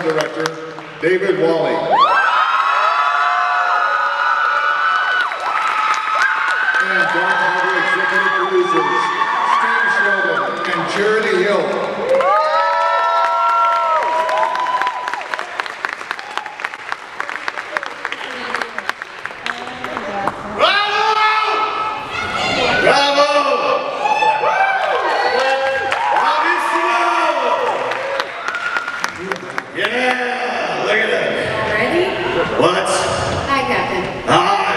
Program Director, David Wally. And Dark Harbor Executive Producers, Steve Sheldon and Charity Hill. What? Hi, Captain. Hi!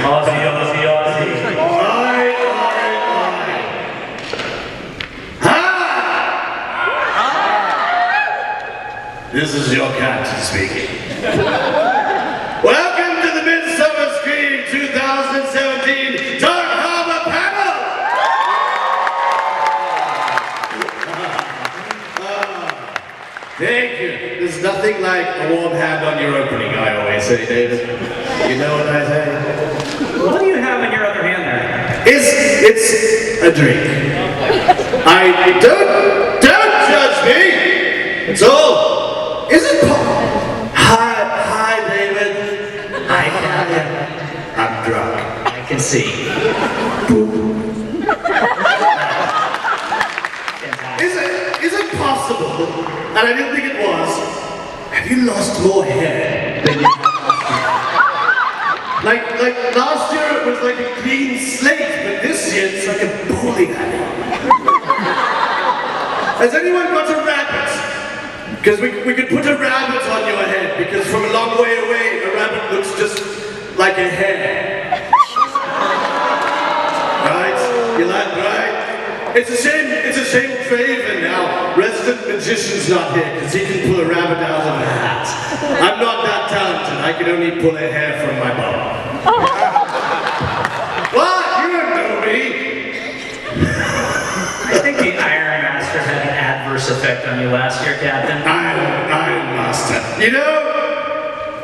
Aussie, Aussie, Aussie. Hi! Hi! This is your captain speaking. Welcome to the MidSummer Screen 2017 Dark Harbor Panel! Thank you. There's nothing like a warm hand on your opening, I always say, David. You know what I say? What do you have in your other hand there? It's a drink. Don't judge me. It's all. Is it Hi, David. Hi, Captain. I'm drunk. I can see. Is it possible? And I didn't think it was. Have you lost more hair than you have? Like last year it was like a clean slate, but this year it's like a bowling alley. Has anyone got a rabbit? Because we could put a rabbit on your head, because from a long way away, a rabbit looks just like a hare. Right? You like, right? It's a shame Draven now, resident magician's not here, because he can pull a rabbit out of a hat. I'm not that talented, I can only pull a hair from my bum. What? You don't know me! I think the Iron Master had an adverse effect on you last year, Captain. Iron Master. You know,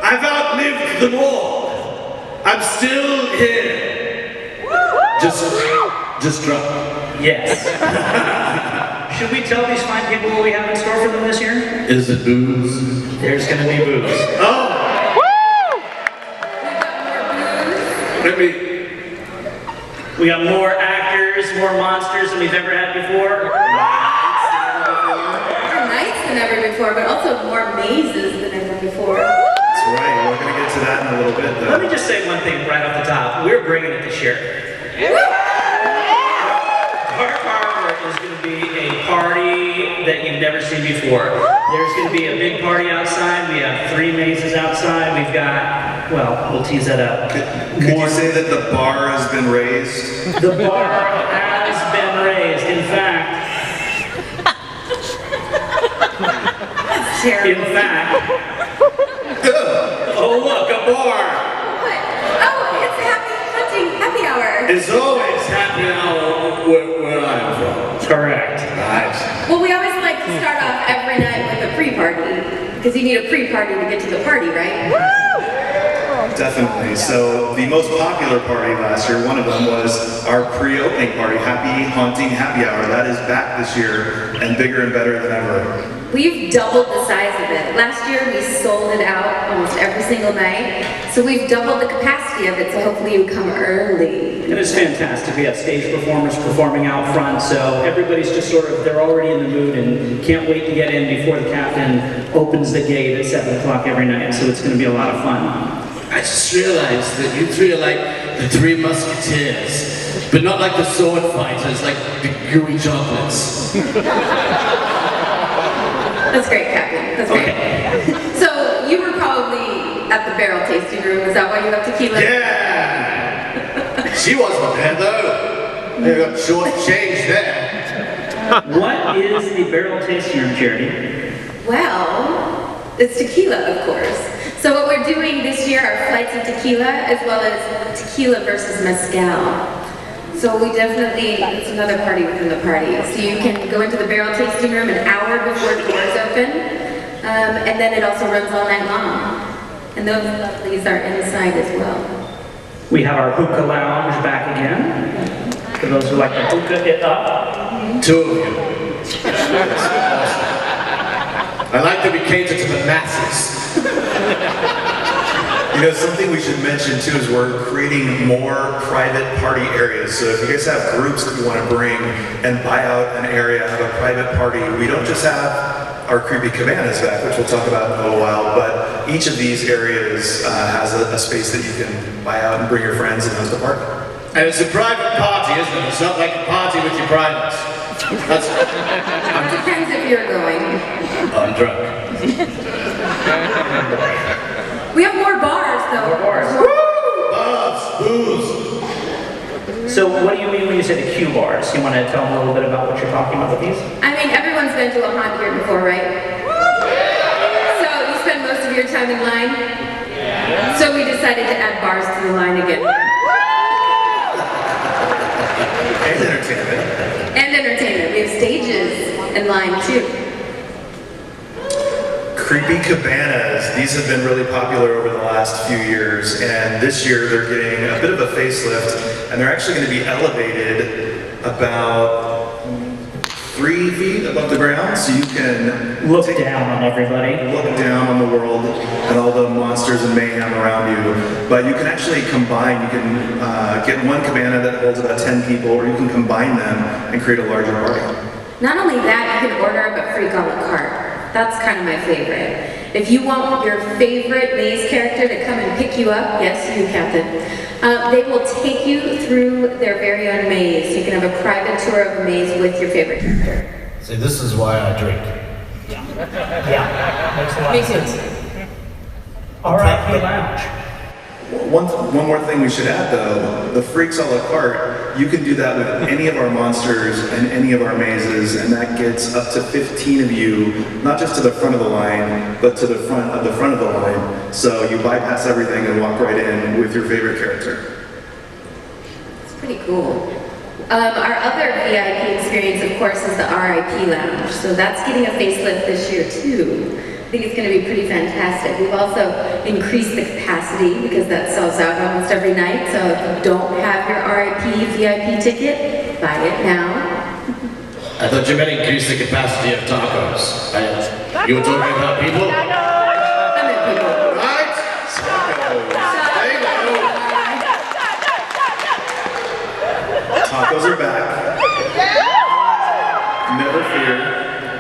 I've outlived them all. I'm still here. Just drunk. Yes. Should we tell these fine people what we have in store for them this year? Is it booze? There's gonna be booze. Oh! We got more actors, more monsters than we've ever had before. More nights than ever before, but also more mazes than ever before. That's right, we're gonna get to that in a little bit though. Let me just say one thing right off the top. We're bringing it this year. Dark Harbor is going to be a party that you've never seen before. There's going to be a big party outside. We have 3 mazes outside. We've got, well, we'll tease that up. Could you say that the bar has been raised? The bar has been raised. In fact, Terrible. oh look, a bar. What? Oh, it's happy hour. It's always happy hour where I'm from. Correct. Right. Well, we always like to start off every night with a pre-party, because you need a pre-party to get to the party, right? Definitely. So the most popular party last year, one of them was our pre-opening party, Happy Haunting Happy Hour. That is back this year and bigger and better than ever. We've doubled the size of it. Last year we sold it out almost every single night, so we've doubled the capacity of it, so hopefully you come early. It is fantastic. We have stage performers performing out front, so everybody's just sort of, they're already in the mood and can't wait to get in before the captain opens the gate at 7 o'clock every night, so it's going to be a lot of fun. I just realized that you 3 are like the 3 musketeers, but not like the sword fighters, like the gooey chocolates. That's great, Captain. That's great. Okay. So you were probably at the barrel tasting room. Is that why you have tequila? Yeah! She wasn't there though. They got short-changed there. What is the barrel tasting room, Charity? Well, it's tequila, of course. So what we're doing this year are flights of tequila, as well as tequila versus mezcal. So we definitely, it's another party within the party. So you can go into the barrel tasting room an hour before the doors open, and then it also runs all night long. And those lovelies are inside as well. We have our hookah lounge back again. For those who like to hookah it up. 2 of you. I like that we cater to the masses. You know, something we should mention too is we're creating more private party areas. So if you guys have groups that you want to bring and buy out an area, have a private party, we don't just have our creepy cabanas back, which we'll talk about in a little while, but each of these areas has a space that you can buy out and bring your friends and host a party. And it's a private party, isn't it? It's not like a party with your privates. That's... It depends if you're going. I'm drunk. We have more bars, though. More bars. Bars, booze. So what do you mean when you say the Q bars? You want to tell them a little bit about what you're talking about with these? I mean, everyone's been to a haunt here before, right? So you spend most of your time in line? So we decided to add bars to the line again. And entertainment. And entertainment. We have stages in line, too. Creepy cabanas, these have been really popular over the last few years, and this year they're getting a bit of a facelift, and they're actually going to be elevated about 3 feet above the ground, so you can Look down on everybody. look down on the world and all the monsters and mayhem around you. But you can actually combine, you can get one cabana that holds about 10 people, or you can combine them and create a larger party. Not only that, you can order up a freak a la carte. That's kind of my favorite. If you want your favorite maze character to come and pick you up, yes, you, Captain, they will take you through their very own maze. You can have a private tour of a maze with your favorite character. See, this is why I drink. Yeah. Makes a lot of Makes sense. sense. R.I.P. Lounge. One more thing we should add though, the freaks a la carte, you can do that with any of our monsters and any of our mazes, and that gets up to 15 of you, not just to the front of the line, but to the front of the line. So you bypass everything and walk right in with your favorite character. It's pretty cool. Our other VIP experience, of course, is the RIP Lounge. So that's getting a facelift this year, too. I think it's going to be pretty fantastic. We've also increased the capacity because that sells out almost every night. So if you don't have your RIP VIP ticket, buy it now. I thought you meant increase the capacity of tacos. You were talking about people? I meant people. Right? Tacos are back. Never fear.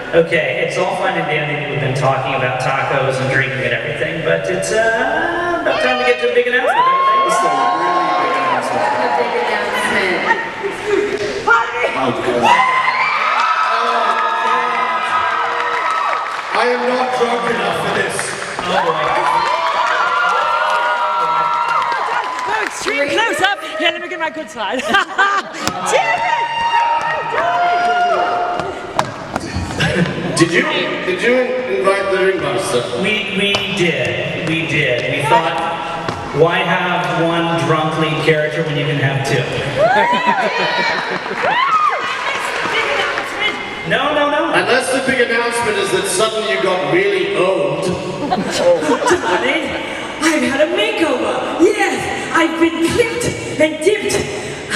Okay, it's all fine and dandy. We've been talking about tacos and drinking and everything, but it's about time to get to a big announcement, don't you This is think? a really big announcement. A big announcement. Oh, God. I am not drunk enough for this. Oh boy. Oh, extreme close up. Yeah, let me get my good side. Did you invite the ringmaster? We did. We thought, why have one drunk lead character when you can have two? No. Unless the big announcement is that suddenly you got really old. Darling, I've had a makeover. Yes, I've been clipped and dipped.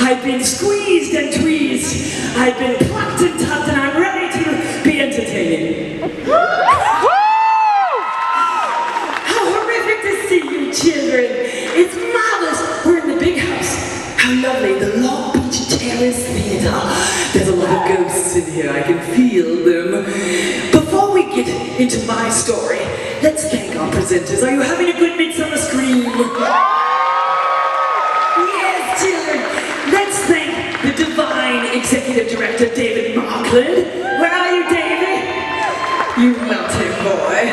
I've been squeezed and tweezed. I've been plucked and tucked, and I'm ready to be entertaining. How horrific to see you children. It's marvelous. We're in the big house. How lovely. The Long Beach Terrace Theater. There's a lot of ghosts in here. I can feel them. Before we get into my story, let's thank our presenters. Are you having a good MidSummer scream? Yes, children. Let's thank the divine executive director, David Markland. Where are you, David? You melted boy.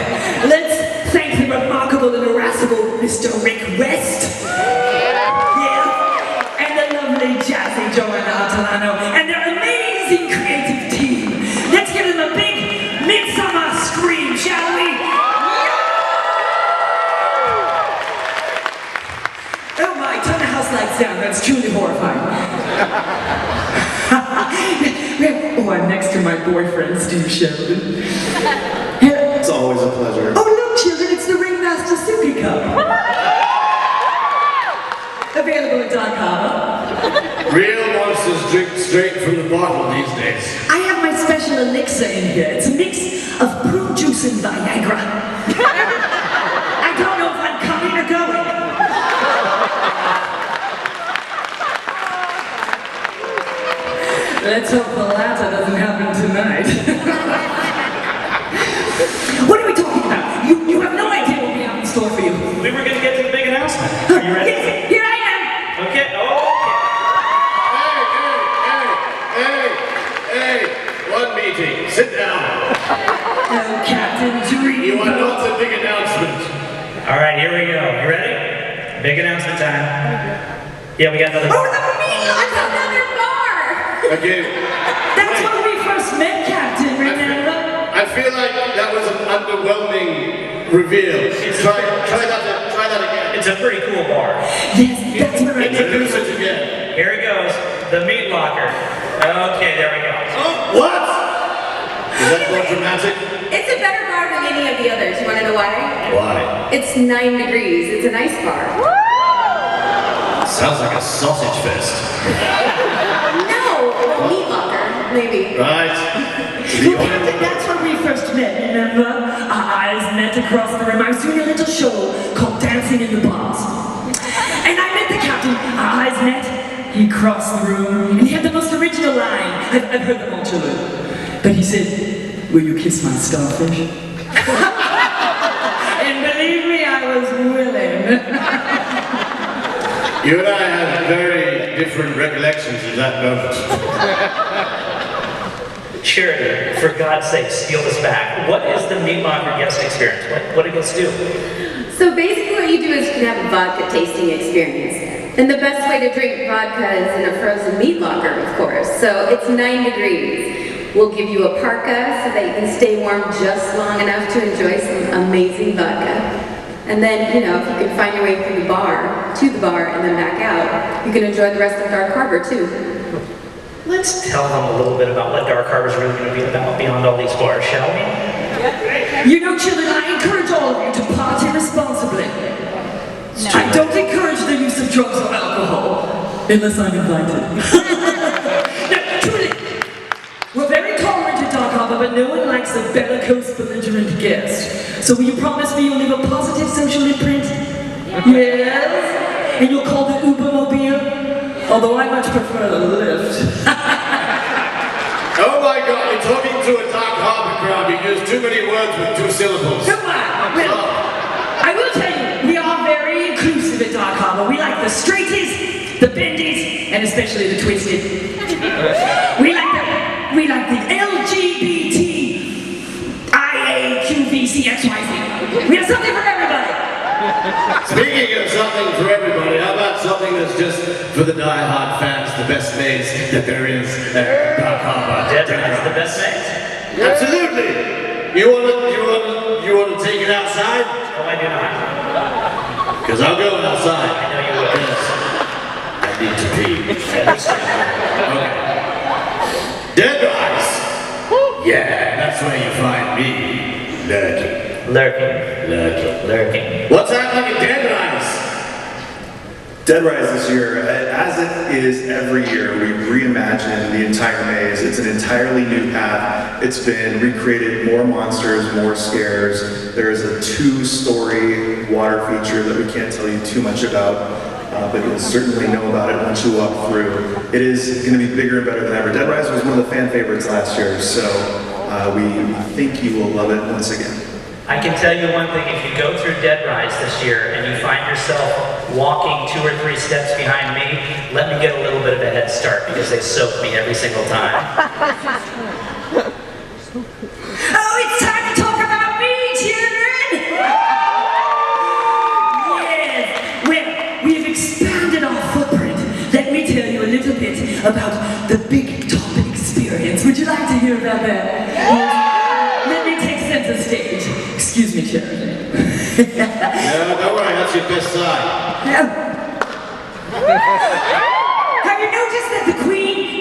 Let's thank the remarkable and irascible Mr. Rick West. Yeah. And the lovely Jazzy Joanna Artolano. And their amazing creative team. Let's give them a big MidSummer scream, shall we? Oh my, turn the house lights down. That's truly horrifying. Oh, I'm next to my boyfriend, Steve Sheridan. It's always a pleasure. Oh, look, children, it's the Ringmaster Sippy Cup. Available at Dark Harbor. Real monsters drink straight from the bottle these days. I have my special elixir in here. It's a mix of prune juice in Viagra. I don't know if I'm coming or going. Let's hope the latter doesn't happen tonight. What are we talking about? You have no idea what we have in store for you. We were gonna get to the big announcement. Are you ready? Yes, here I am. Okay. Oh. Hey, one meeting. Sit down. Oh, Captain Dream. You are not the big announcement. All right, here we go. You ready? Big announcement time. Yeah, we got another. Oh, the meat locker! Another bar! Okay. That's when we first met, Captain, remember? I feel like that was an underwhelming reveal. Try that again. It's a pretty cool bar. Yes, that's where I met. Introduce it again. Here it goes. The meat locker. Okay, there we go. Oh, what? Is that more dramatic? It's a better bar than any of the others. You want to know why? Why? It's 9 degrees. It's a nice bar. Sounds like a sausage fest. No, a meat locker, maybe. Right. Well, Captain, that's when we first met, remember? Our eyes met across the room. I was doing a little show called Dancing in the Bars. And I met the captain. Our eyes met. He crossed the room, and he had the most original line. I've heard them all, children. But he said, "Will you kiss my starfish?" And believe me, I was willing. You and I have very different recollections of that moment. Sheridan, for God's sake, steal this back. What is the meat locker guest experience? What do guests do? So basically what you do is you can have a vodka tasting experience. And the best way to drink vodka is in a frozen meat locker, of course. So it's 9 degrees. We'll give you a parka so that you can stay warm just long enough to enjoy some amazing vodka. And then, you know, if you can find your way through the bar, to the bar, and then back out, you can enjoy the rest of Dark Harbor, too. Let's tell them a little bit about what Dark Harbor is really going to be about beyond all these bars, shall we? You know, children, I encourage all of you to party responsibly. I don't encourage the use of drugs or alcohol, unless I'm invited. Now, truly, we're very tolerant at Dark Harbor, but no one likes a bellicose, belligerent guest. So will you promise me you'll leave a positive social imprint? Yes? And you'll call the Ubermobile? Although I much prefer the Lyft. Oh my God, you're talking to a Dark Harbor crowd. You use too many words with 2 syllables. Come on! Well, I will tell you, we are very inclusive at Dark Harbor. We like the straighties, the bendies, and especially the twisted. We like the LGBT IAQVCXYZ. We have something for everybody. Speaking of something for everybody, how about something that's just for the die-hard fans, the best mates that there is at Dark Harbor? Dead Man's the best mates? Absolutely. You wanna take it outside? No, I do not. Because I'll go outside. I know you will. Because I need to pee. Okay. Dead Rise. Yeah, that's where you find me. Lurking. What's happening in Dead Rise? Dead Rise this year, as it is every year, we reimagine the entire maze. It's an entirely new path. It's been recreated, more monsters, more scares. There is a 2-story water feature that we can't tell you too much about, but you'll certainly know about it once you walk through. It is going to be bigger and better than ever. Dead Rise was one of the fan favorites last year, so we think you will love it once again. I can tell you one thing, if you go through Dead Rise this year and you find yourself walking 2 or 3 steps behind me, let me get a little bit of a head start because they soak me every single time. Oh, it's time to talk about me, children! Yes, well, we have expanded our footprint. Let me tell you a little bit about the Big Top experience. Would you like to hear about that? Yes. Let me take center stage. Excuse me, Sheridan. No, don't worry, that's your best side. Have you noticed that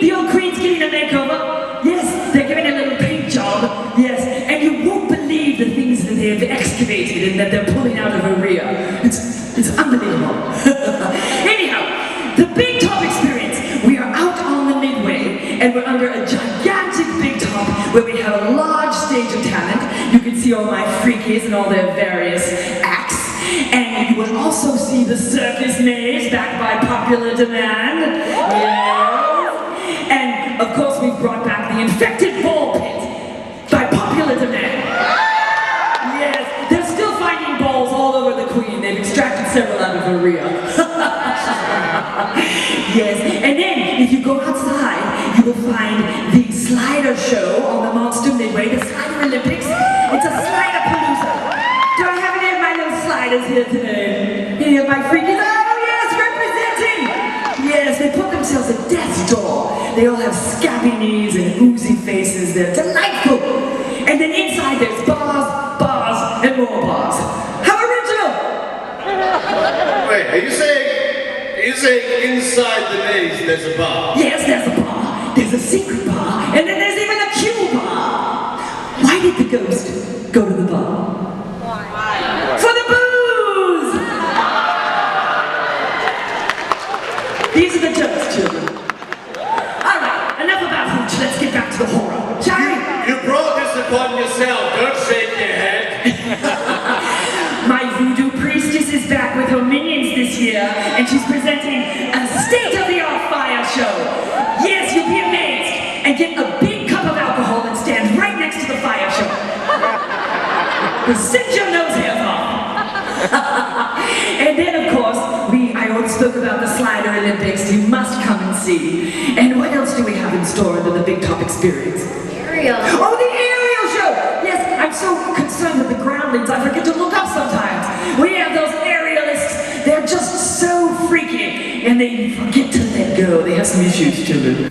the old queen's getting a makeover? Yes, they're giving a little paint job. Yes, and you won't believe the things that they've excavated and that they're pulling out of her rear. It's unbelievable. Anyhow, the Big Top experience. We are out on the midway, and we're under a gigantic big top where we have a large stage of talent. You can see all my freakies and all their various acts. And you will also see the circus maze backed by popular demand. Yes. And of course we've brought back the infected ball pit by popular demand. Yes, they're still finding balls all over the Queen. They've extracted several out of her rear. Yes, and then if you go outside, you will find the slider show on the Monster Midway, the Slider Olympics. It's a slider palooza. Do I have any of my little sliders here today? Any of my freakies? Oh yes, representing! Yes, they put themselves at death's door. They all have scabby knees and oozy faces. They're delightful. And then inside there's bars, and more bars. How original! Wait, are you saying inside the maze there's a bar? Yes, there's a bar. There's a secret bar. And then there's even a Q bar. Why did the ghost go to the bar? For the booze! These are the jokes, children. Alright, enough about hooch. Let's get back to the horror. Shall we? You brought this upon yourself. Don't shake your head. My voodoo priestess is back with her minions this year, and she's presenting a state-of-the-art fire show. Yes, you'll be amazed. And get a big cup of alcohol and stand right next to the fire show. Singe your nose hairs off. And then, of course, I already spoke about the Slider Olympics. You must come and see. And what else do we have in store under the Big Top Experience? Aerial. Oh, the aerial show! Yes, I'm so concerned with the groundlings, I forget to look up sometimes. We have those aerialists. They're just so freaky, and they forget to let go. They have some issues, children.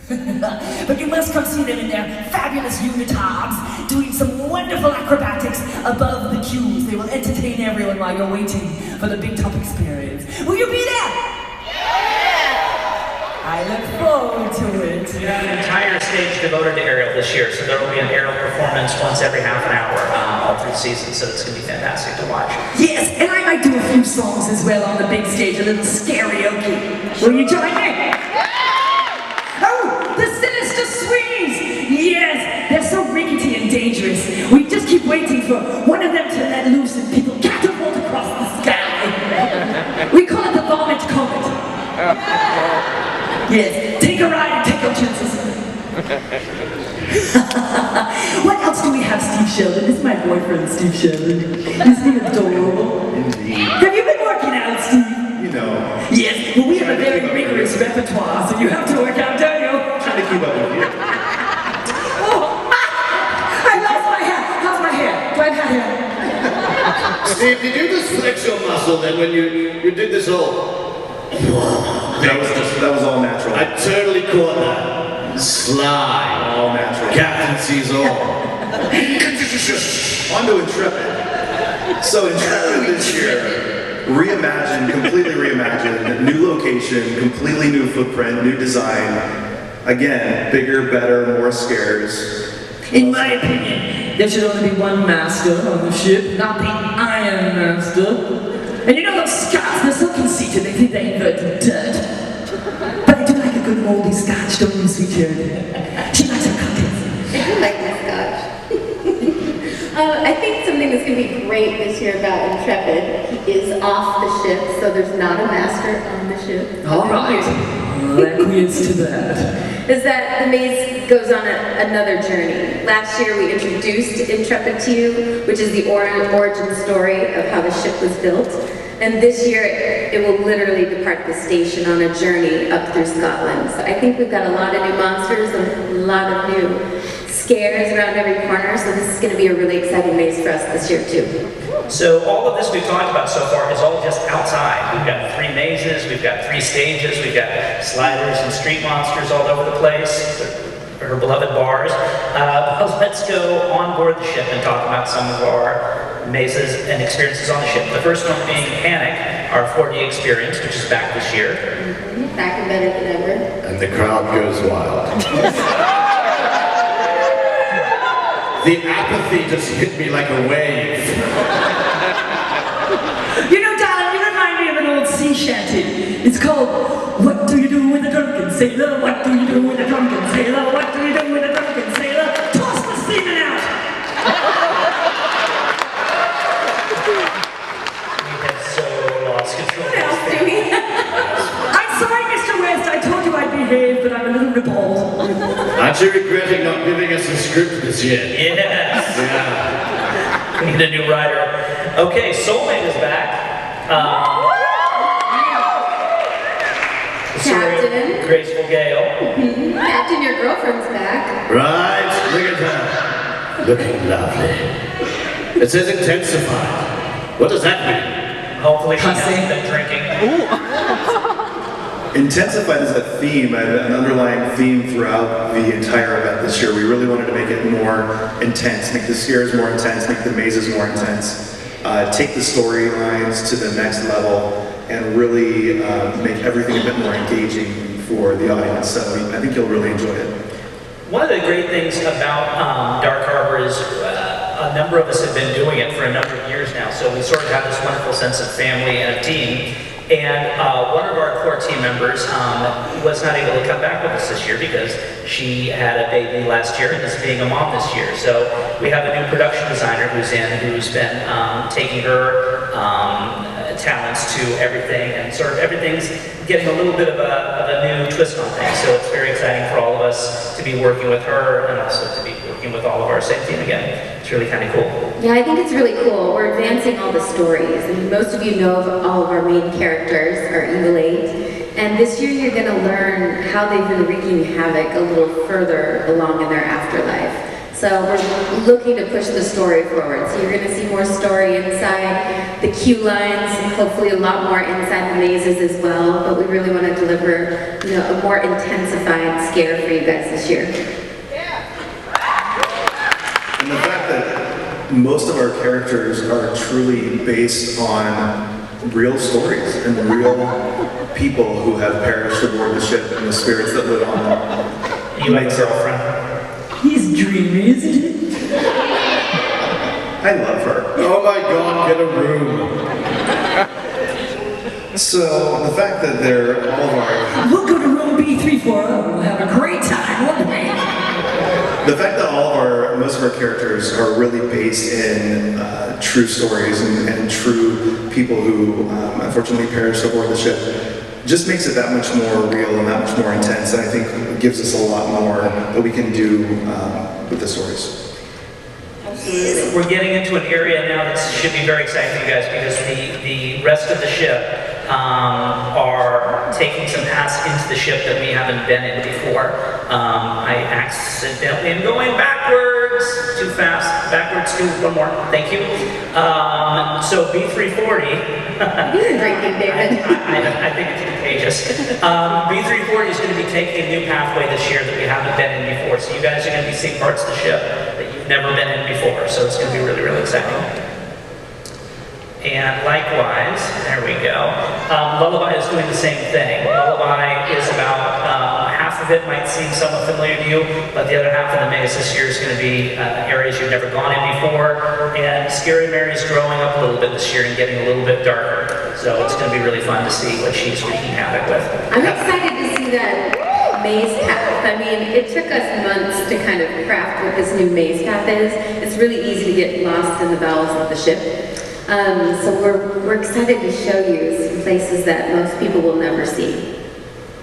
But you must come see them in their fabulous unitards, doing some wonderful acrobatics above the queues. They will entertain everyone while you're waiting for the Big Top Experience. Will you be there? I look forward to it. We have an entire stage devoted to aerial this year, so there will be an aerial performance once every half an hour all through the season, so it's going to be fantastic to watch. Yes, and I might do a few songs as well on the big stage, a little karaoke. Will you join me? Oh, the sinister swings! Yes, they're so rickety and dangerous. We just keep waiting for one of them to let loose and people catapult across the sky. We call it the vomit comet. Yes, take a ride and take your chances. What else do we have, Steve Sheldon? This is my boyfriend, Steve Sheldon. Isn't he adorable? Indeed. Have you been working out, Steve? You know, Yes, well, we have a very rigorous repertoire, so you have to work out, don't you? trying to keep up with you. Oh, I lost my hair. How's my hair? Do I have hair? Steve, did you just flex your muscle then when you did this all? That was all natural. I totally caught that. Slide. All natural. Captain sees all. On to Intrepid. So Intrepid this year, completely reimagined, new location, completely new footprint, new design. Again, bigger, better, more scares. In my opinion, there should only be one master on the ship, not the Iron Master. And you know those Scots, they're so conceited, they think they invented dirt. But they do like a good moldy scotch, don't you, sweet Charity? She likes her cocktails. I do like my scotch. I think something that's going to be great this year about Intrepid is off the ship, so there's not a master on the ship. All right. Well, that quiz to that. Is that the maze goes on another journey. Last year we introduced Intrepid to you, which is the origin story of how the ship was built. And this year it will literally depart the station on a journey up through Scotland. So I think we've got a lot of new monsters and a lot of new scares around every corner. So this is going to be a really exciting maze for us this year too. So all of this we've talked about so far is all just outside. We've got 3 mazes, we've got 3 stages, we've got sliders and street monsters all over the place, her beloved bars. Let's go on board the ship and talk about some of our mazes and experiences on the ship. The first one being Panic, our 4D experience, which is back this year. Back and better than ever. And the crowd goes wild. The apathy just hit me like a wave. You know, darling, you remind me of an old sea shanty. It's called, What Do You Do With a Drunken Sailor? What do you do with a drunken sailor? What do you do with a drunken sailor? Toss the sea us a script this year. Yes. Yeah. We need a new writer. Okay, Soulmate is back. Captain. Graceful Gale. Captain, your girlfriend's back. Right, look at her. Looking lovely. It says intensified. What does that mean? Hopefully she hasn't been drinking. Intensified is a theme, an underlying theme throughout the entire event this year. We really wanted to make it more intense, make the scares more intense, make the mazes more intense, take the storylines to the next level, and really make everything a bit more engaging for the audience. So I think you'll really enjoy it. One of the great things about Dark Harbor is a number of us have been doing it for a number of years now, so we sort of have this wonderful sense of family and a team. And one of our core team members was not able to come back with us this year because she had a baby last year and is being a mom this year. So we have a new production designer who's been taking her talents to everything, and sort of everything's getting a little bit of a new twist on things. So it's very exciting for all of us to be working with her and also to be working with all of our same team again. It's really kind of cool. Yeah, I think it's really cool. We're advancing all the stories, and most of you know of all of our main characters, our Evil Eight. And this year you're going to learn how they've been wreaking havoc a little further along in their afterlife. So we're looking to push the story forward. So you're going to see more story inside the queue lines, hopefully a lot more inside the mazes as well. But we really want to deliver, a more intensified scare for you guys this year. And the fact that most of our characters are truly based on real stories and real people who have perished aboard the ship and the spirits that live on them. You have a girlfriend? He's dreamy, isn't it? I love her. Oh my God, get a room. So the fact that they're all of our We'll go to room B340. We'll have a great time, won't we? The fact that most of our characters are really based in true stories and true people who unfortunately perished aboard the ship just makes it that much more real and that much more intense, and I think it gives us a lot more that we can do with the stories. We're getting into an area now that should be very exciting for you guys because the rest of the ship are taking some paths into the ship that we haven't been in before. I accidentally am going backwards, too fast, backwards, one more, thank you. So B340. You're drinking, David. I think it's contagious. B340 is going to be taking a new pathway this year that we haven't been in before. So you guys are going to be seeing parts of the ship that you've never been in before. So it's going to be really, really exciting. And likewise, there we go. Lullaby is doing the same thing. Lullaby is about half of it might seem somewhat familiar to you, but the other half of the maze this year is going to be areas you've never gone in before. And Scary Mary's growing up a little bit this year and getting a little bit darker. So it's going to be really fun to see what she's wreaking havoc with. I'm excited to see that maze path. I mean, it took us months to kind of craft what this new maze path is. It's really easy to get lost in the bowels of the ship. So we're excited to show you some places that most people will never see.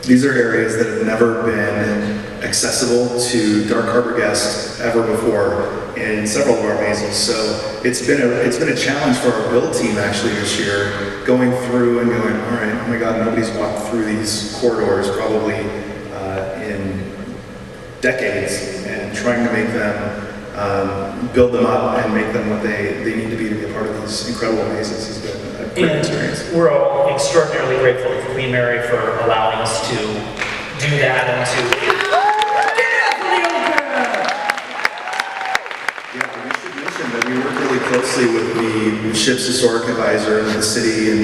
These are areas that have never been accessible to Dark Harbor guests ever before in several of our mazes. So it's been a challenge for our build team actually this year, going through and going, all right, oh my God, nobody's walked through these corridors probably in decades, and trying to make them build them up and make them what they need to be a part of these incredible mazes has been a great experience. We're all extraordinarily grateful to Queen Mary for allowing us to do that and to... Yeah, we should mention that we work really closely with the ship's historic advisor and the city and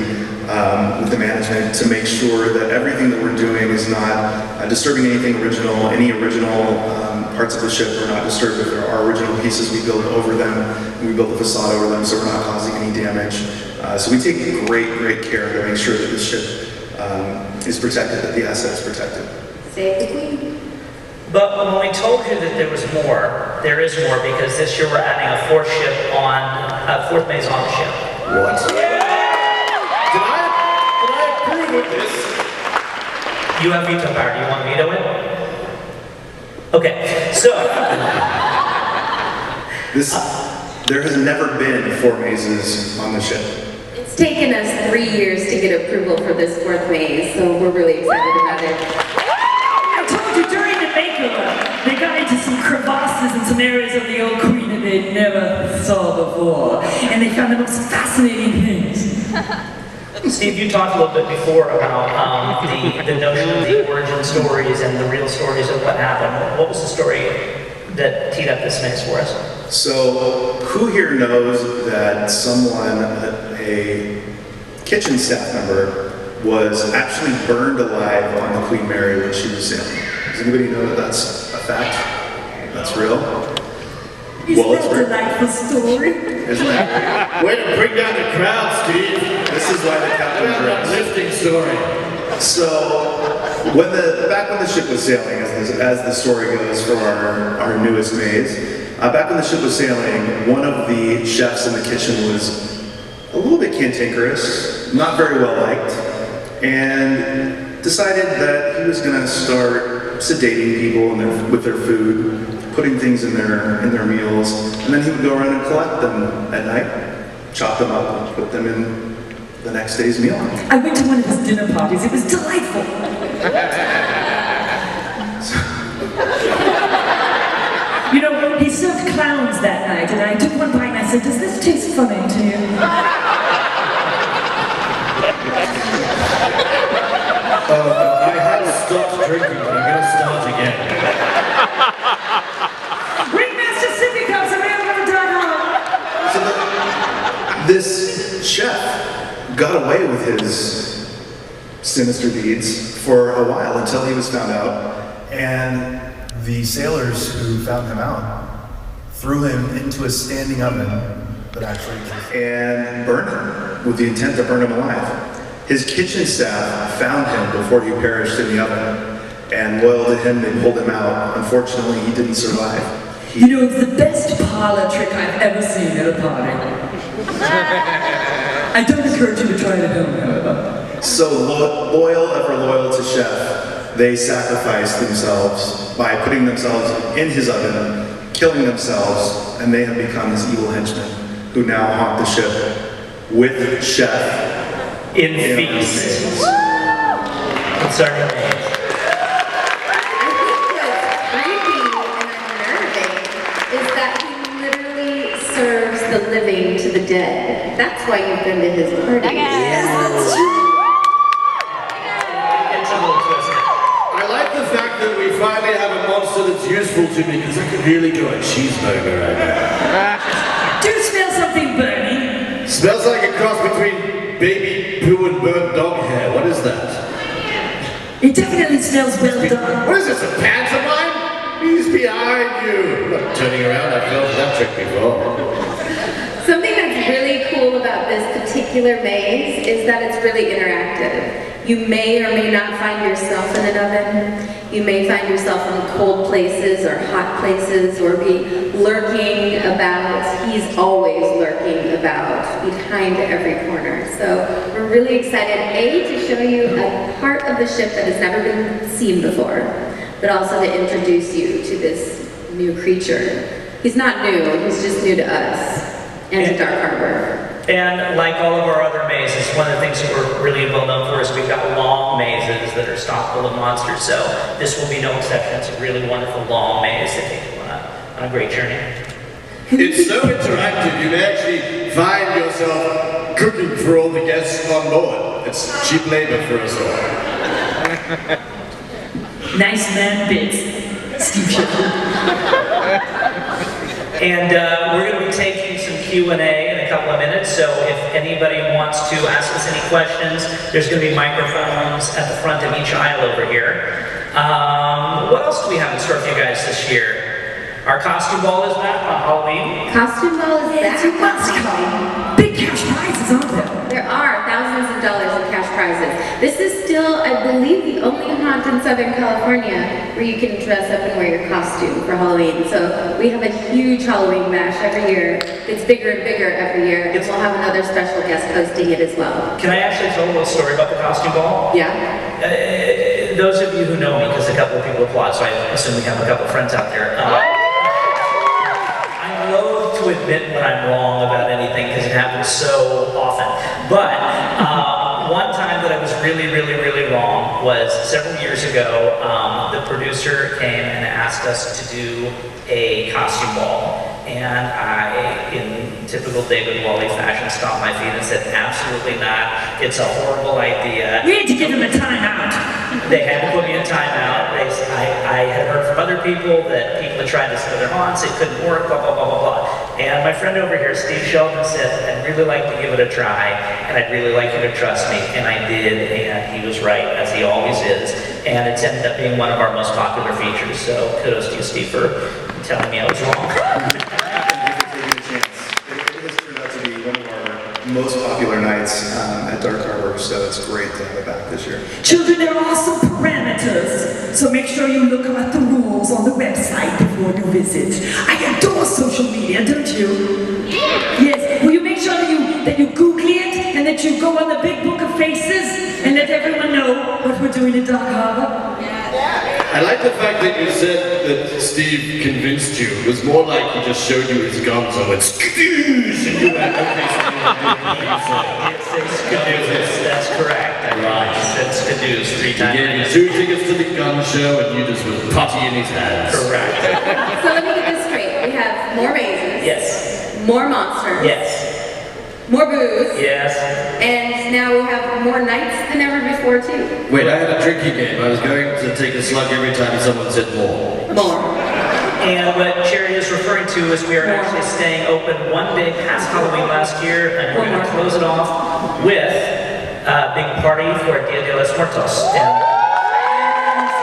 with the management to make sure that everything that we're doing is not disturbing anything original. Any original parts of the ship are not disturbed. If there are original pieces, we build over them, and we build a facade over them so we're not causing any damage. So we take great care to make sure that the ship is protected, that the asset is protected. Save the Queen. But when we told you that there was more, there is more because this year we're adding a fourth maze on the ship. What? Did I approve of this? You have veto power. Do you want to veto it? Okay, so There has never been 4 mazes on the ship. It's taken us 3 years to get approval for this 4th maze, so we're really excited about it. I told you during the makeover, they got into some crevasses and some areas of the old queen that they'd never saw before, and they found the most fascinating things. Steve, you talked a little bit before about the notion of the origin stories and the real stories of what happened. What was the story that teed up this maze for us? So, who here knows that someone, a kitchen staff member, was actually burned alive on the Queen Mary when she was sailing? Does anybody know that that's a fact? That's real? Well, it's a delightful story. Isn't that? Way to bring down the crowd, Steve. This is why the captain An drinks. uplifting story. So, back when the ship was sailing, as the story goes for our newest maze, back when the ship was sailing, one of the chefs in the kitchen was a little bit cantankerous, not very well liked, and decided that he was going to start sedating people with their food, putting things in their meals, and then he would go around and collect them at night, chop them up, and put them in the next day's meal. I went to one of his dinner parties. It was delightful. You know, he served clowns that night, and I took one bite and I said, "Does this taste funny to you?" I had stopped drinking, but I'm going to start again. Ringmaster sippy cups, and we have never done home. So this chef got away with his sinister deeds for a while until he was found out, and the sailors who found him out threw him into a standing oven that actually and burned him with the intent to burn him alive. His kitchen staff found him before he perished in the oven, and loyal to him, they pulled him out. Unfortunately, he didn't survive. You know, it's the best parlor trick I've ever seen at a party. I don't encourage you to try it at home, however. So ever loyal to Chef, they sacrificed themselves by putting themselves in his oven, killing themselves, and they have become his evil henchmen who now haunt the ship with Chef In feast. What's our new name? I think what's creepy and unnerving is that he literally serves the living to the dead. That's why you've been to his party. Yes, that's true. It's a little twisted. I like the fact that we finally have a monster that's useful to me, because I could really do a cheeseburger right now. Do you smell something burning? Smells like a cross between baby poo and burnt dog hair. What is that? It definitely smells well done. What is this, a pantomime? He's behind you. I'm not turning around, I've felt that trick before. Something that's really cool about this particular maze is that it's really interactive. You may or may not find yourself in an oven. You may find yourself in cold places or hot places or be lurking about. He's always lurking about behind every corner. So we're really excited, A, to show you a part of the ship that has never been seen before, but also to introduce you to this new creature. He's not new, he's just new to us and to Dark Harbor. And like all of our other mazes, one of the things that we're really well known for is we've got long mazes that are stocked full of monsters. So this will be no exception. It's a really wonderful long maze that takes you on a great journey. It's so interactive, you may actually find yourself cooking for all the guests on board. It's cheap labor for us all. Nice man bits, Steve Shepard. And we're going to be taking some Q&A in a couple of minutes, so if anybody wants to ask us any questions, there's going to be microphones at the front of each aisle over here. What else do we have in store for you guys this year? Our costume ball is back on Halloween. Costume ball is back. You must come. Big cash prizes, aren't there? There are thousands of dollars in cash prizes. This is still, I believe, the only haunt in Southern California where you can dress up and wear your costume for Halloween. So we have a huge Halloween bash every year. It's bigger and bigger every year, and we'll have another special guest hosting it as well. Can I actually tell a little story about the costume ball? Yeah? Those of you who know me, because a couple of people applaud, so I assume we have a couple of friends out there. I loathe admit when I'm wrong about anything because it happens so often. But one time that I was really, really, really wrong was several years ago. The producer came and asked us to do a costume ball. And I, in typical David Wally fashion, stomped my feet and said, absolutely not. It's a horrible idea. We had to give him a timeout. They had to put me in timeout. I had heard from other people that people had tried this in other haunts, it couldn't work, blah, blah, blah, blah, blah. And my friend over here, Steve Sheldon, said, I'd really like to give it a try, and I'd really like you to trust me. And I did, and he was right, as he always is. And it's ended up being one of our most popular features, so kudos to you, Steve, for telling me I was wrong. Most popular nights at Dark Harbor, so it's great to have it back this year. Children, there are some parameters, so make sure you look at the rules on the website before you visit. I adore social media, don't you? Yes. Will you make sure that you Google it and that you go on the big book of faces and let everyone know what we're doing at Dark Harbor? I like the fact that you said that Steve convinced you. It was more like he just showed you his guns and went skadoosh, and you went, okay, It's skadoosh, that's correct. Right. He said skadoosh 3 He times. gave you 2 tickets to the gun show, and you just was putty in his hands. Correct. So let me get this straight. We have more mazes. Yes. More monsters. Yes. More booze. Yes. And now we have more nights than ever before, too. Wait, I had a drinking game. I was going to take a slug every time someone said more. More. And what Cherry is referring to is we are actually staying open one day past Halloween last year, and we're going to close it off with a big party for Dia de los Muertos. And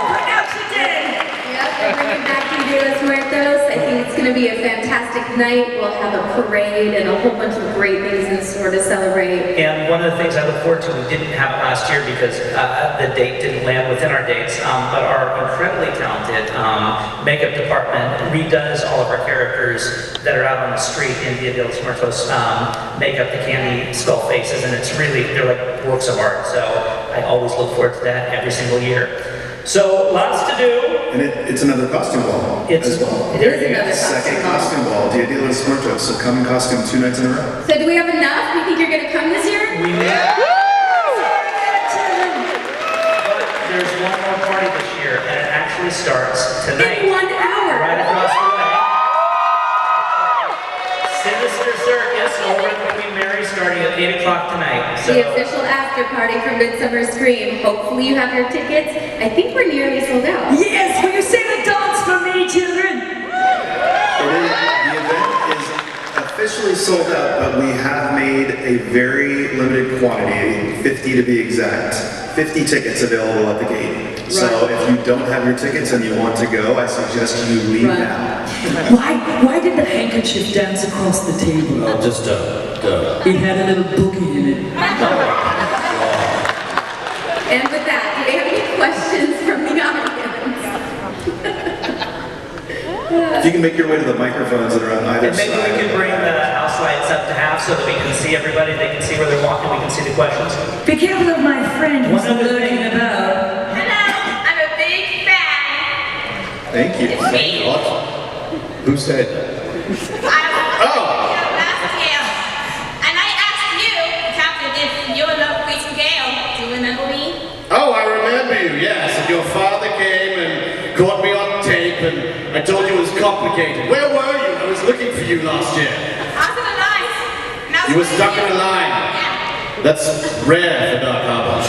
Bring out your day! Yep, we're bringing back Dia de los Muertos. I think it's going to be a fantastic night. We'll have a parade and a whole bunch of great things in store to celebrate. And one of the things I look forward to, we didn't have it last year because the date didn't land within our dates, but our incredibly talented makeup department redoes all of our characters that are out on the street in Dia de los Muertos, make up the candy skull faces, and it's really, they're like works of art. So I always look forward to that every single year. So lots to do. And it's another costume ball as well. It is another Second costume ball. costume ball, Dia de los Muertos, so come in costume 2 nights in a row. So do we have enough? Do you think you're going to come this year? We may. But there's one more party this year, and it actually starts tonight. In 1 hour. Right across the way. Sinister Circus over at the Queen Mary starting at 8 o'clock tonight. So The official after party for MidSummer Scream. Hopefully you have your tickets. I think we're nearly sold out. Yes, will you sing a dance for me, children? The event is officially sold out, but we have made a very limited quantity, 50 to be exact. 50 tickets available at the gate. So if you don't have your tickets and you want to go, I suggest you leave Right. now. Why did the handkerchief dance across the table? Oh, just don't. It had a little boogie in it. And with that, do we have any questions from the audience? If you can make your way to the microphones that are on either and maybe side. we can bring the house lights up to half so that we can see everybody. They can see where they're walking. We can see the questions. Be careful of my friend who's One other lurking thing. about. Hello, I'm a big fan. Thank you. It's me. What? Who said that? Oh! Last year. And I asked you, Captain, if you love Greasy Gale. Do you remember me? Oh, I remember you, yes. And your father came and caught me on tape, and I told you it was complicated. Where were you? I was looking for you last year. I was in the line. And I was You were stuck in waiting. a line. Yeah. That's rare for Dark Harbor.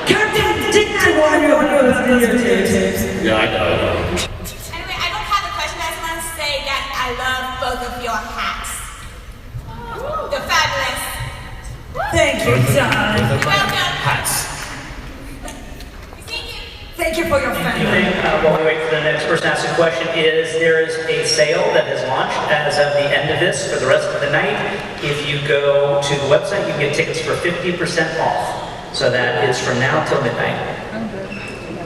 Captain, didn't I warn you on those videotapes? Yeah, I know. Anyway, I don't have a question. I just want to say that I love both of your hats. They're fabulous. Thank you, darling. You're welcome. Hats. Thank you. Thank you for your The family. thing, while we wait for the next person to ask a question, is there is a sale that has launched as of the end of this for the rest of the night. If you go to the website, you can get tickets for 50% off. So that is from now till midnight.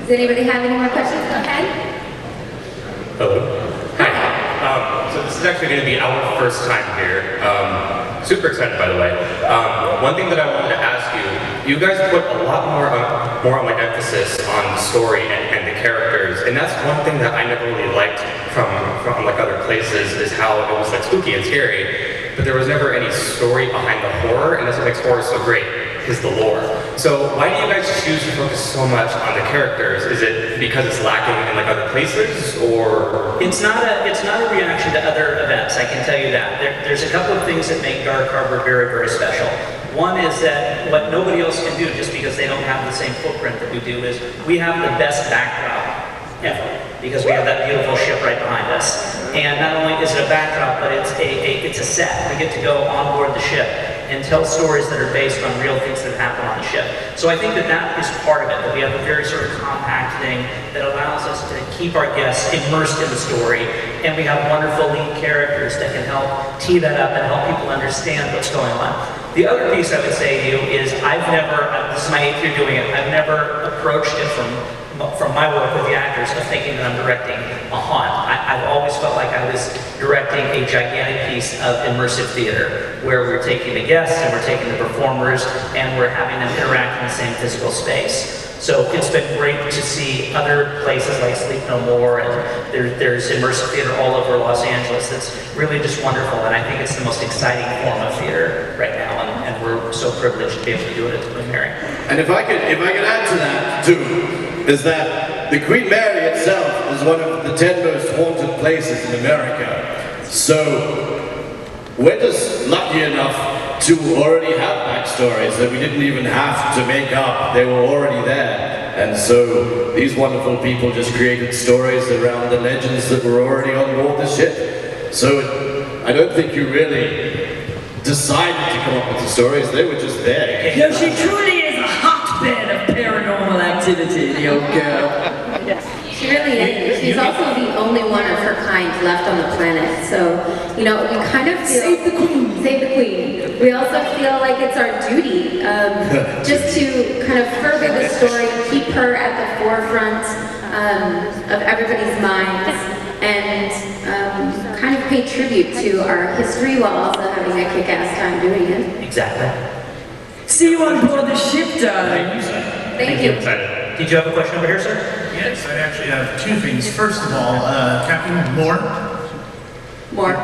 Does anybody have any more questions? Go ahead. Hello. Hi. So this is actually going to be our first time here. Super excited, by the way. One thing that I wanted to ask you guys put a lot more on like emphasis on the story and the characters, and that's one thing that I never really liked from like other places. places is how it was like spooky and scary, but there was never any story behind the horror, and that's what makes horror so great, is the lore. So why do you guys choose to focus so much on the characters? Is it because it's lacking in like other places, or? It's not a reaction to other events, I can tell you that. There's a couple of things that make Dark Harbor very, very special. One is that what nobody else can do, just because they don't have the same footprint that we do, is we have the best backdrop ever, because we have that beautiful ship right behind us. And not only is it a backdrop, but it's a set. We get to go on board the ship and tell stories that are based on real things that happen on the ship. So I think that is part of it, that we have a very sort of compact thing that allows us to keep our guests immersed in the story, and we have wonderful lead characters that can help tee that up and help people understand what's going on. The other piece I would say to you is this is my 8th year doing it, I've never approached it from my work with the actors of thinking that I'm directing a haunt. I've always felt like I was directing a gigantic piece of immersive theater, where we're taking the guests and we're taking the performers and we're having them interact in the same physical space. So it's been great to see other places like Sleep No More, and there's immersive theater all over Los Angeles. That's really just wonderful, and I think it's the most exciting form of theater right now, and we're so privileged to be able to do it at the Queen Mary. And if I could add to that too, is that the Queen Mary itself is one of the 10 most haunted places in America. So we're just lucky enough to already have backstories that we didn't even have to make up. They were already there. And so these wonderful people just created stories around the legends that were already on board the ship. So I don't think you really decided to come up with the stories, they were just there. No, she truly is a hotbed of paranormal activity, the old girl. She really is. She's also the only one of her kind left on the planet. So, we kind of feel... Save the queen! Save the queen. We also feel like it's our duty just to kind of further the story, keep her at the forefront of everybody's minds, and kind of pay tribute to our history while also having a kick-ass time doing it. Exactly. See you on board the ship, darling. Thank you. Did you have a question over here, sir? Yes, I actually have two things. First of all, Captain Moore. More.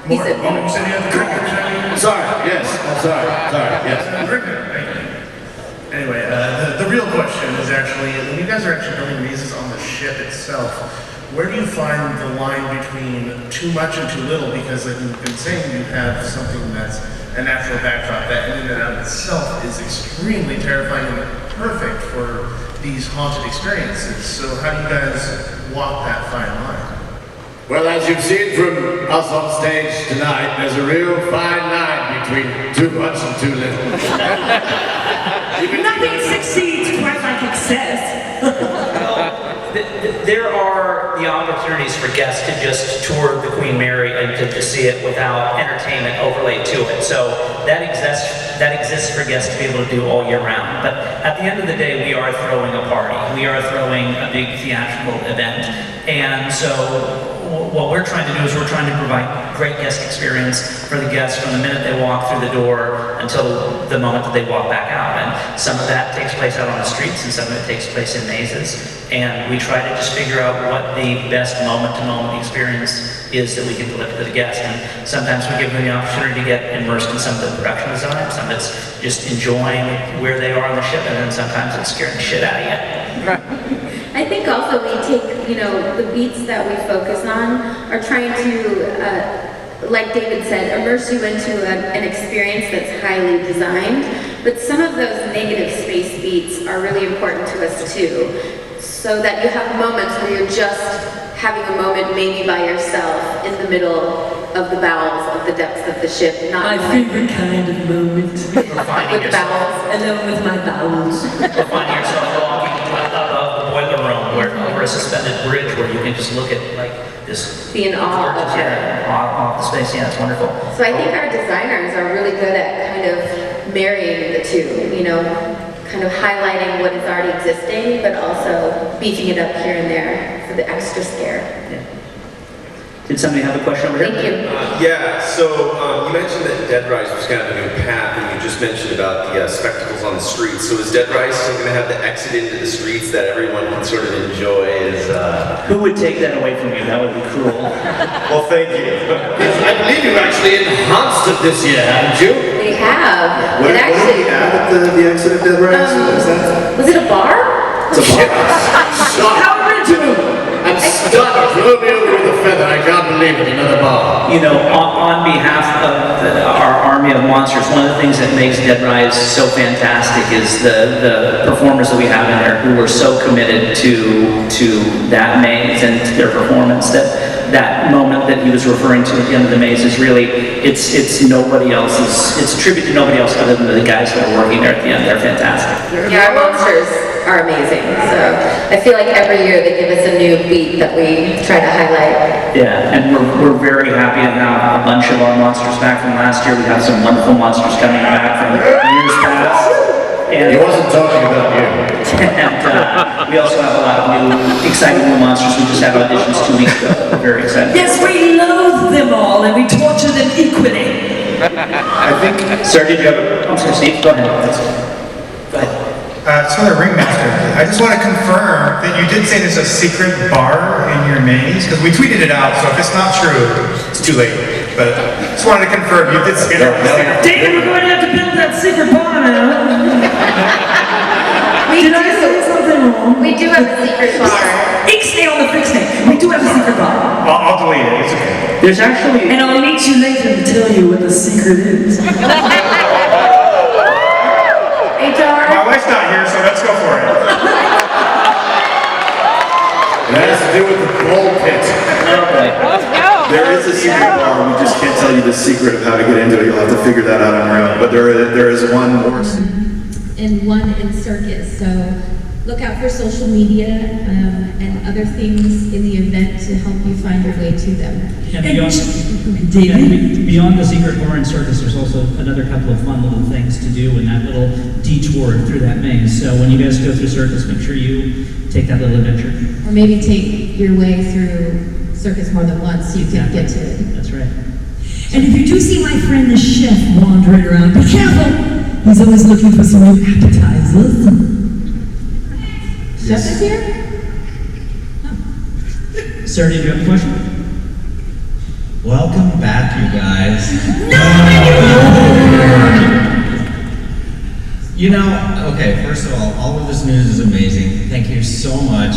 He said Oh, you said you had the drink. Sorry, yes. Sorry, yes. Anyway, the real question is actually, when you guys are actually building mazes on the ship itself, where do you find the line between too much and too little? Because like you've been saying, you have something that's a natural backdrop that in and of itself is extremely terrifying and perfect for these haunted experiences. So how do you guys walk that fine line? Well, as you've seen from us on stage tonight, there's a real fine line between too much and too little. Nothing succeeds quite like excess. There are the opportunities for guests to just tour the Queen Mary and to see it without entertainment overlaid to it. So that exists for guests to be able to do all year round. But at the end of the day, we are throwing a party. We are throwing a big theatrical event. And so what we're trying to do is we're trying to provide great guest experience for the guests from the minute they walk through the door until the moment that they walk back out. And some of that takes place out on the streets, and some of it takes place in mazes. And we try to just figure out what the best moment-to-moment experience is that we can deliver to the guests. And sometimes we give them the opportunity to get immersed in some of the production design, some of it's just enjoying where they are on the ship, and then sometimes it's scaring the shit out of you. I think also we take, the beats that we focus on are trying to, like David said, immerse you into an experience that's highly designed. But some of those negative space beats are really important to us too. So that you have moments where you're just having a moment maybe by yourself in the middle of the bowels of the depths of the ship. My favorite kind of moment. With the bowels. Alone with my bowels. Or finding yourself walking above the boiler room over a suspended bridge where you can just look at like this. Be in awe of it. Awe of the space, yeah, it's wonderful. So I think our designers are really good at kind of marrying the two, kind of highlighting what is already existing, but also beefing it up here and there for the extra scare. Yeah. Did somebody have a question over here? Thank you. Yeah, so you mentioned that Dead Rise was kind of a new path, and you just mentioned about the spectacles on the streets. So is Dead Rise still going to have the exit into the streets that everyone can sort of enjoy? Who would take that away from you? That would be cruel. Well, thank you. Yes, I believe you actually enhanced it this year, haven't you? We have. What It did actually, we add at the exit of Dead Rise? What was that? was it a bar? It's a bar. How original! I'm stunned. Romeo with a feather. I can't believe it. Another bar. You know, on behalf of our army of monsters, one of the things that makes Dead Rise so fantastic is the performers that we have in there who were so committed to that maze and to their performance that moment that he was referring to at the end of the maze is really, it's nobody else's, it's a tribute to nobody else other than the guys that are working there at the end. They're fantastic. Yeah, our monsters are amazing. So I feel like every year they give us a new beat that we try to highlight. Yeah, and we're very happy to have a bunch of our monsters back from last year. We have some wonderful monsters coming back from years past. And He wasn't talking about you. and we also have a lot of new, exciting new monsters. We just had auditions 2 weeks ago. We're very excited. Yes, we loathe them all and we torture them equally. I think Sir, did you have a... I'm sorry, Steve, go ahead. Go ahead. So the ringmaster, I just want to confirm that you did say there's a secret bar in your maze, because we tweeted it out, so if it's not true, it's too late. But just wanted to confirm, you did say there was a secret bar. David, we're going to have to build that secret bar now. Did I say something wrong? We do have a secret bar. Ixnay on the fixnay. We do have a secret bar. I'll delete it, it's okay. There's actually... And I'll meet you later to tell you what the secret is. My wife's not here, so let's go for it. It has to do with the ball pit. there is a secret bar. We just can't tell you the secret of how to get into it. You'll have to figure that out on your own. But there is one more. And one in Circus. So look out for social media and other things in the event to help you find your way to them. And beyond the secret bar and circus, there's also another couple of fun little things to do in that little detour through that maze. So when you guys go through circus, make sure you take that little adventure. Or maybe take your way through Circus more than once so you can get to it. That's right. And if you do see my friend the chef wandering around, be careful! He's always looking for some new appetizers. Chef is here? Sir, did you have a question? Welcome back, you guys. You know, okay, first of all of this news is amazing. Thank you so much.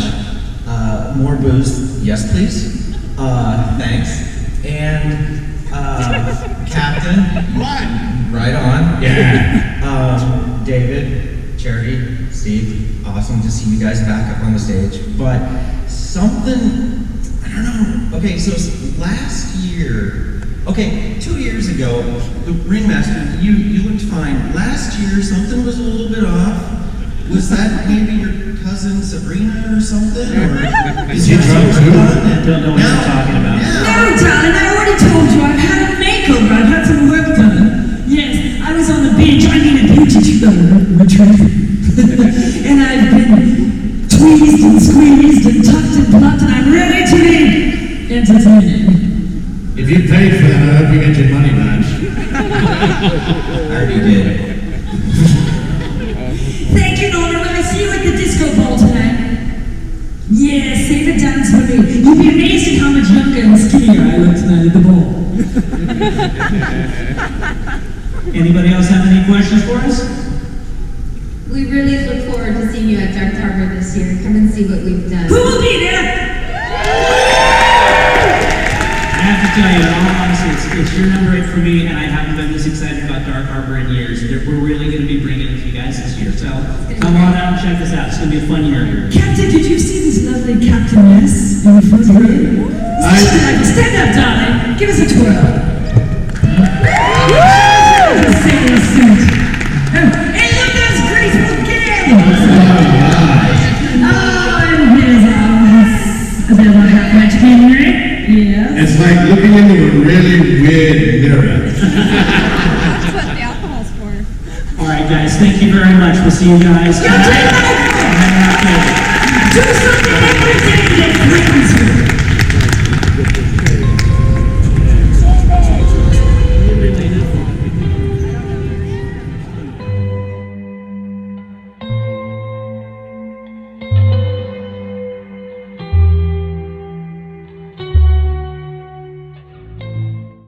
More booze, yes please. Thanks. And, Captain. Right on. Yeah. David, Charity, Steve, awesome to see you guys back up on the stage. But something, I don't know. Okay, so last year, 2 years ago, the ringmaster, you looked fine. Last year, something was a little bit off. Was that maybe your cousin Sabrina or something? Or is you your drunk too? son? Don't know what you're talking about. No, darling, I already told you I've had a makeover. I've had some work done. Yes, I was on the beach. I need a beauty retreat. And I've been tweezed and squeezed and tucked and plucked, and I'm ready to be entertaining. If you paid for that, I hope you get your money back. I already did. Thank you, Norman. Will I see you at the disco ball tonight? Yeah, save a dance for me. You'd be amazed at how much younger and skinnier I look tonight at the ball. Anybody else have any questions for us? We really look forward to seeing you at Dark Harbor this year. Come and see what we've done. Who will be there? I have to tell you, in all honesty, it's your number 8 for me, and I haven't been this excited about Dark Harbor in years. We're really going to be bringing it to you guys this year, so come on out and check this out. It's going to be a fun year. Captain, did you see this lovely captainess in the front row? Stand up, darling. Give us a twirl. Sailor suit. Hey, look, those graceful gals! Oh, and here's ours. Is that what happened to Henry? Yeah. It's like looking into a really weird mirror. That's what the alcohol's for. All right, guys, thank you very much. We'll see you guys. Do something every day that brings you.